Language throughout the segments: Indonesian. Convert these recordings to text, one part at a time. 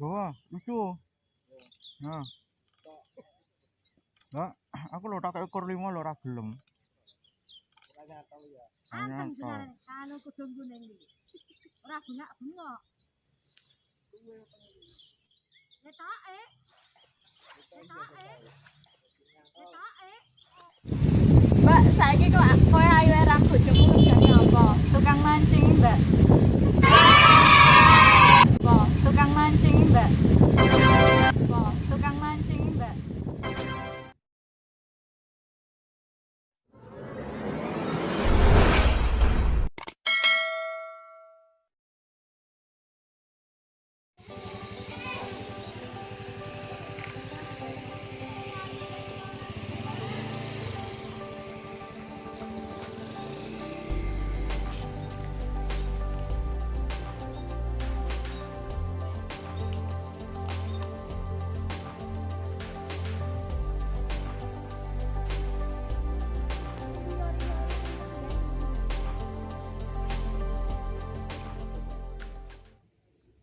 Wah, lucu. Nah, enggak, aku lo tak ekor 5 lo ora gelem. Anteng jenengan anu kudung kuning iki. Ora bengak-bengok. Ketoke. Ketoke. Ketoke. Mbak, saiki kok kowe ayu ra bojomu kerjane apa? Tukang mancing, Mbak. Apa? Tukang mancing, Mbak. Apa? Tukang mancing, Mbak.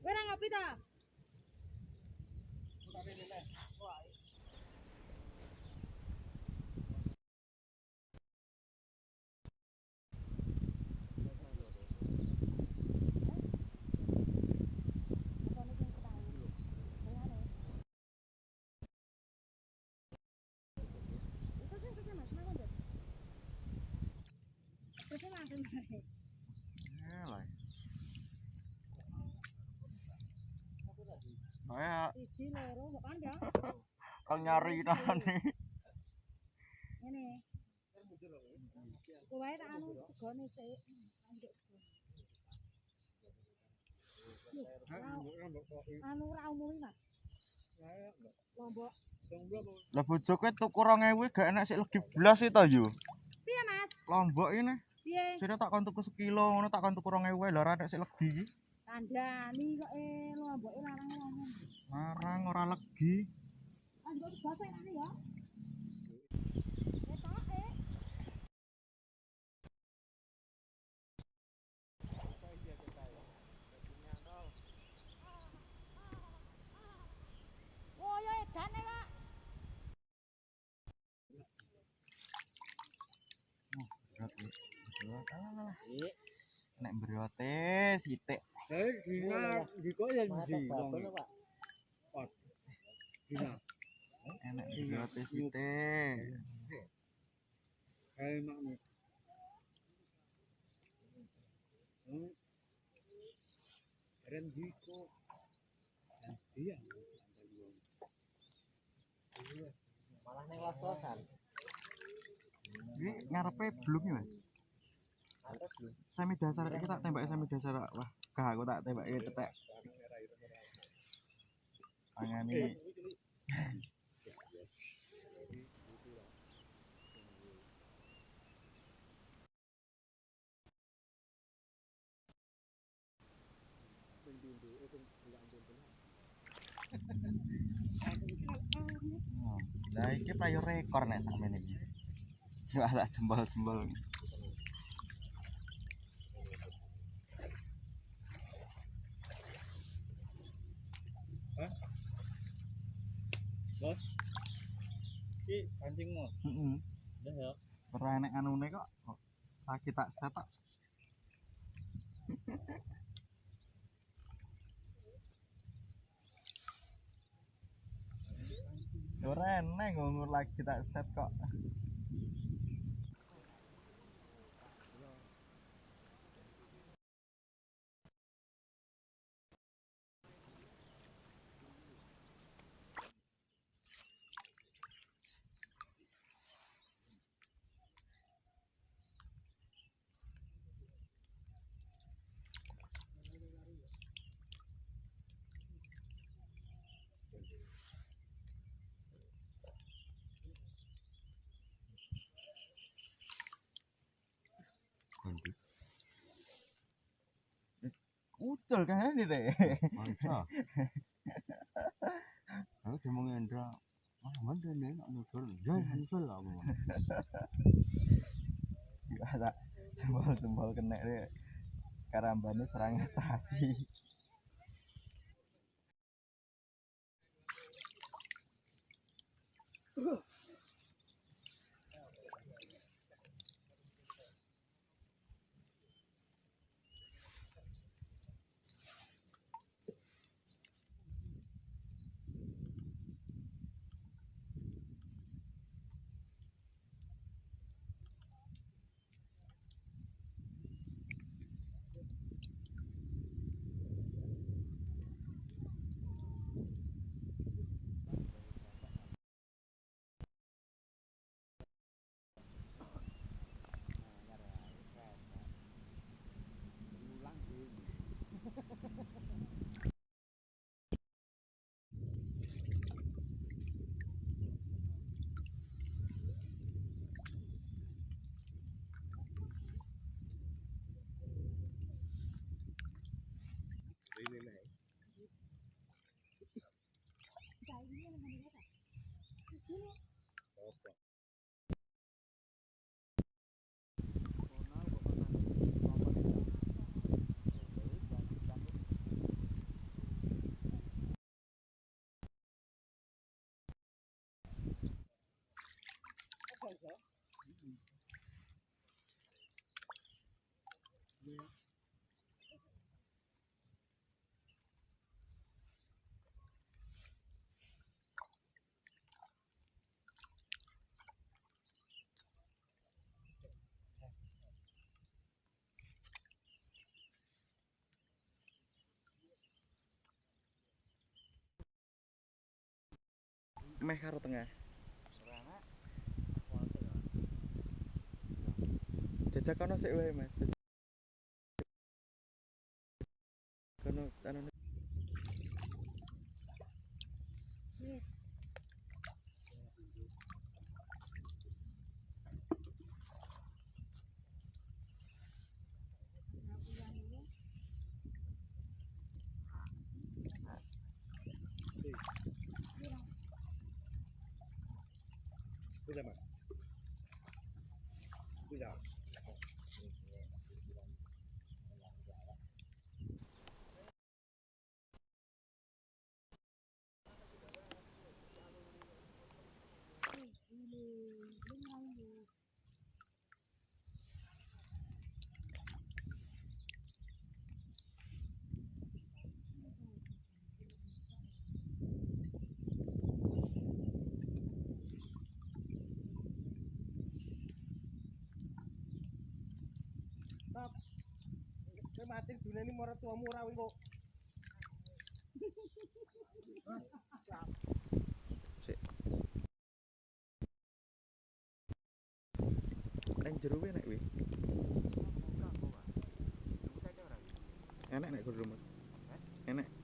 Kowe ora ngopi ta? Elah. Kayak Siji loro kok kan ya. kang nyari nane. Ngene. Kowe tak anu segone sik. Anu ora umumi, Mas. Lombok. Lah bojoku tuku 2000 gak enak sik legi blas itu yo. Piye, Mas? Lombok ini. Piye? Sira tak kon tuku sekilo ngono tak kon tuku 2000 lho ora enak sik legi iki. Kandhani kok lomboke larang ngomong. Larang ora legi. Anggo bahasa ini ya. Ketoke. Oh ya edane, Pak. Nek briote sithik. Dina diko ya ndi Pak. Dina. Enek briote sithik. Kae makne. Ren diko. Iya. Malah ning los-losan. Iki ngarepe blum ya, Mas. Sami dasar iki tak tembake sami dasar. Wah, gak aku tak tembake tetek. Angane lah iki payu rekor nek sakmene iki. Wah, tak jembol-jembol. Bos. Ki kancingmu. Heeh. Dah ya. Ora enek anune kok. Lagi tak set kok. Ora enek ngungur lagi tak set kok. Ucul kan ini deh. Mantap. Aku cuma ngendra. Ah, mana nih nak nyusul? Jangan nyusul lah, Bang. Ada jempol-jempol kena deh. Karambane serang atasi. Meh karo tengah. Jajak kono sik wae, Mas. Kono anane. Kowe mancing duneni marang tuamu ora engko. Nang jero kuwi enek kuwi. Enek nek kudu rumah. Enek.